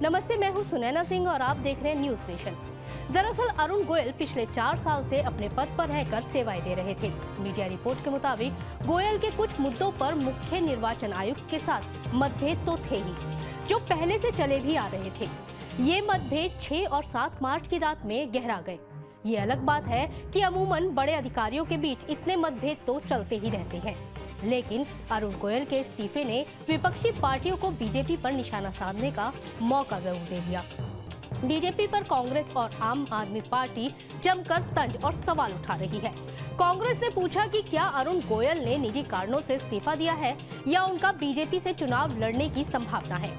नमस्ते, मैं हूं सुनैना सिंह और आप देख रहे हैं न्यूज नेशन। दरअसल अरुण गोयल पिछले 4 साल से अपने पद पर रहकर सेवाएं दे रहे थे। मीडिया रिपोर्ट के मुताबिक गोयल के कुछ मुद्दों पर मुख्य निर्वाचन आयुक्त के साथ मतभेद तो थे ही, जो पहले से चले भी आ रहे थे। ये मतभेद 6 और 7 मार्च की रात में गहरा गए। ये अलग बात है कि अमूमन बड़े अधिकारियों के बीच इतने मतभेद तो चलते ही रहते हैं, लेकिन अरुण गोयल के इस्तीफे ने विपक्षी पार्टियों को बीजेपी पर निशाना साधने का मौका जरूर दे दिया। बीजेपी पर कांग्रेस और आम आदमी पार्टी जमकर तंज और सवाल उठा रही है। कांग्रेस ने पूछा कि क्या अरुण गोयल ने निजी कारणों से इस्तीफा दिया है या उनका बीजेपी से चुनाव लड़ने की संभावना है।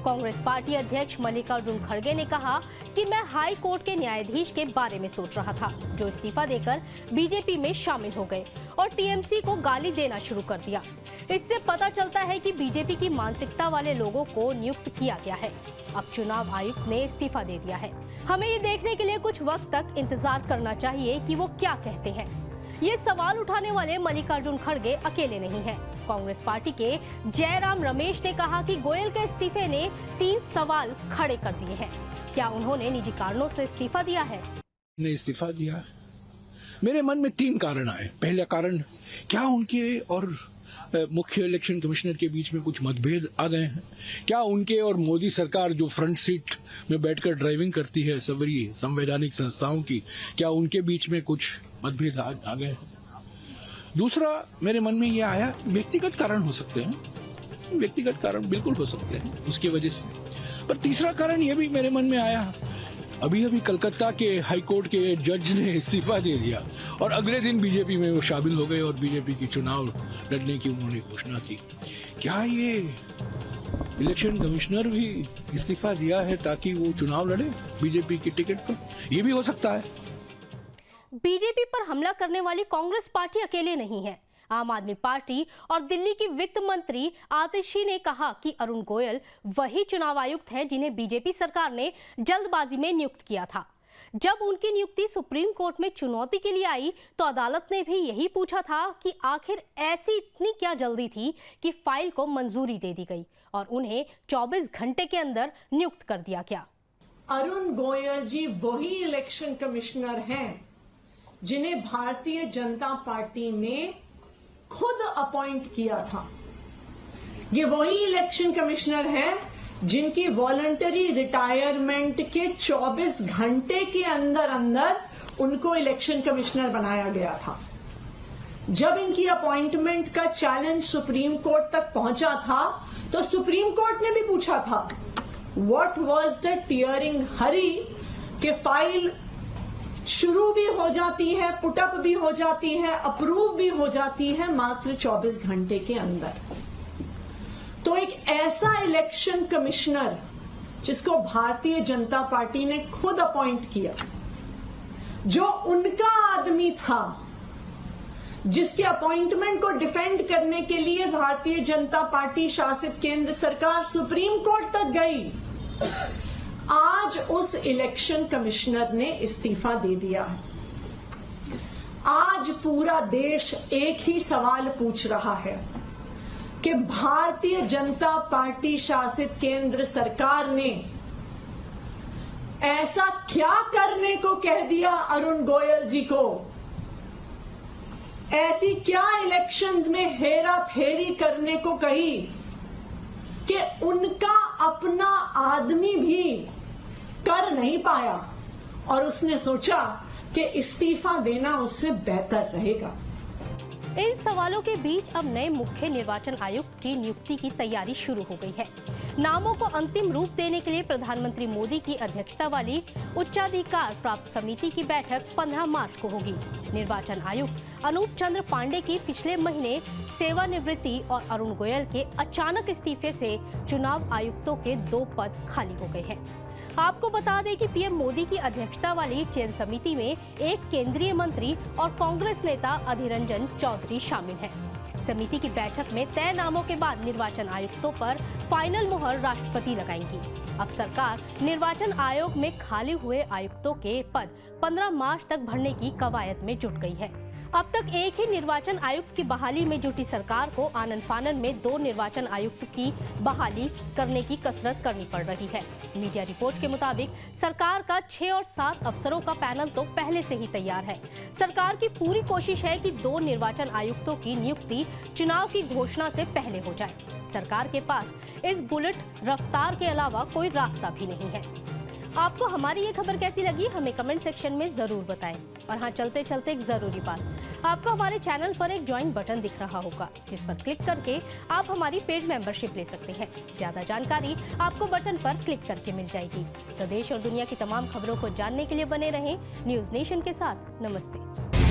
कांग्रेस पार्टी अध्यक्ष मल्लिकार्जुन खड़गे ने कहा कि मैं हाई कोर्ट के न्यायाधीश के बारे में सोच रहा था, जो इस्तीफा देकर बीजेपी में शामिल हो गए और टीएमसी को गाली देना शुरू कर दिया। इससे पता चलता है कि बीजेपी की मानसिकता वाले लोगों को नियुक्त किया गया है। अब चुनाव आयुक्त ने इस्तीफा दे दिया है। हमें ये देखने के लिए कुछ वक्त तक इंतजार करना चाहिए कि वो क्या कहते हैं। ये सवाल उठाने वाले मल्लिकार्जुन खड़गे अकेले नहीं हैं। कांग्रेस पार्टी के जयराम रमेश ने कहा कि गोयल के इस्तीफे ने 3 सवाल खड़े कर दिए हैं। क्या उन्होंने निजी कारणों से इस्तीफा दिया है? ने इस्तीफा दिया। मेरे मन में 3 कारण आए। पहला कारण, क्या उनके और मुख्य इलेक्शन कमिश्नर के बीच में कुछ मतभेद आ गए हैं? क्या उनके और मोदी सरकार जो फ्रंट सीट में बैठकर ड्राइविंग करती है सभी संवैधानिक संस्थाओं की, क्या उनके बीच में कुछ मतभेद आ गए हैं? दूसरा मेरे मन में यह आया, व्यक्तिगत कारण हो सकते हैं, व्यक्तिगत कारण बिल्कुल हो सकते हैं उसकी वजह से। पर तीसरा कारण यह भी मेरे मन में आया, अभी कलकत्ता के हाई कोर्ट के जज ने इस्तीफा दे दिया और अगले दिन बीजेपी में वो शामिल हो गए और बीजेपी की चुनाव लड़ने की उन्होंने घोषणा की। क्या ये इलेक्शन कमिश्नर भी इस्तीफा दिया है ताकि वो चुनाव लड़े बीजेपी की टिकट पर? ये भी हो सकता है। बीजेपी पर हमला करने वाली कांग्रेस पार्टी अकेले नहीं है। आम आदमी पार्टी और दिल्ली की वित्त मंत्री आतिशी ने कहा कि अरुण गोयल वही चुनाव आयुक्त हैं जिन्हें बीजेपी सरकार ने जल्दबाजी में नियुक्त किया था। जब उनकी नियुक्ति सुप्रीम कोर्ट में चुनौती के लिए आई तो अदालत ने भी यही पूछा था कि आखिर ऐसी इतनी क्या जल्दी थी कि फाइल को मंजूरी दे दी गई और उन्हें 24 घंटे के अंदर नियुक्त कर दिया गया। अरुण गोयल जी वही इलेक्शन कमिश्नर हैं जिन्हें भारतीय जनता पार्टी ने खुद अपॉइंट किया था। ये वही इलेक्शन कमिश्नर हैं जिनकी वॉलंटरी रिटायरमेंट के 24 घंटे के अंदर उनको इलेक्शन कमिश्नर बनाया गया था। जब इनकी अपॉइंटमेंट का चैलेंज सुप्रीम कोर्ट तक पहुंचा था तो सुप्रीम कोर्ट ने भी पूछा था, व्हाट वाज द टीयरिंग हरी, कि फाइल शुरू भी हो जाती है, पुटअप भी हो जाती है, अप्रूव भी हो जाती है मात्र 24 घंटे के अंदर। तो एक ऐसा इलेक्शन कमिश्नर जिसको भारतीय जनता पार्टी ने खुद अपॉइंट किया, जो उनका आदमी था, जिसके अपॉइंटमेंट को डिफेंड करने के लिए भारतीय जनता पार्टी शासित केंद्र सरकार सुप्रीम कोर्ट तक गई, आज उस इलेक्शन कमिश्नर ने इस्तीफा दे दिया है। आज पूरा देश एक ही सवाल पूछ रहा है कि भारतीय जनता पार्टी शासित केंद्र सरकार ने ऐसा क्या करने को कह दिया अरुण गोयल जी को, ऐसी क्या इलेक्शंस में हेरा फेरी करने को कही कि उनका अपना आदमी भी कर नहीं पाया और उसने सोचा कि इस्तीफा देना उससे बेहतर रहेगा। इन सवालों के बीच अब नए मुख्य निर्वाचन आयुक्त की नियुक्ति की तैयारी शुरू हो गई है। नामों को अंतिम रूप देने के लिए प्रधानमंत्री मोदी की अध्यक्षता वाली उच्चाधिकार प्राप्त समिति की बैठक 15 मार्च को होगी। निर्वाचन आयुक्त अनूप चंद्र पांडे की पिछले महीने सेवानिवृत्ति और अरुण गोयल के अचानक इस्तीफे से चुनाव आयुक्तों के 2 पद खाली हो गए हैं। आपको बता दें कि पीएम मोदी की अध्यक्षता वाली चयन समिति में एक केंद्रीय मंत्री और कांग्रेस नेता अधीर रंजन चौधरी शामिल हैं। समिति की बैठक में तय नामों के बाद निर्वाचन आयुक्तों पर फाइनल मुहर राष्ट्रपति लगाएंगी। अब सरकार निर्वाचन आयोग में खाली हुए आयुक्तों के पद 15 मार्च तक भरने की कवायद में जुट गई है। अब तक एक ही निर्वाचन आयुक्त की बहाली में जुटी सरकार को आनन फानन में 2 निर्वाचन आयुक्त की बहाली करने की कसरत करनी पड़ रही है। मीडिया रिपोर्ट के मुताबिक सरकार का 6 और 7 अफसरों का पैनल तो पहले से ही तैयार है। सरकार की पूरी कोशिश है कि 2 निर्वाचन आयुक्तों की नियुक्ति चुनाव की घोषणा से पहले हो जाए। सरकार के पास इस बुलेट रफ्तार के अलावा कोई रास्ता भी नहीं है। आपको हमारी ये खबर कैसी लगी हमें कमेंट सेक्शन में जरूर बताएं। और हाँ, चलते चलते एक जरूरी बात, आपको हमारे चैनल पर एक ज्वाइन बटन दिख रहा होगा जिस पर क्लिक करके आप हमारी पेड मेंबरशिप ले सकते हैं। ज्यादा जानकारी आपको बटन पर क्लिक करके मिल जाएगी। तो देश और दुनिया की तमाम खबरों को जानने के लिए बने रहें न्यूज़ नेशन के साथ। नमस्ते।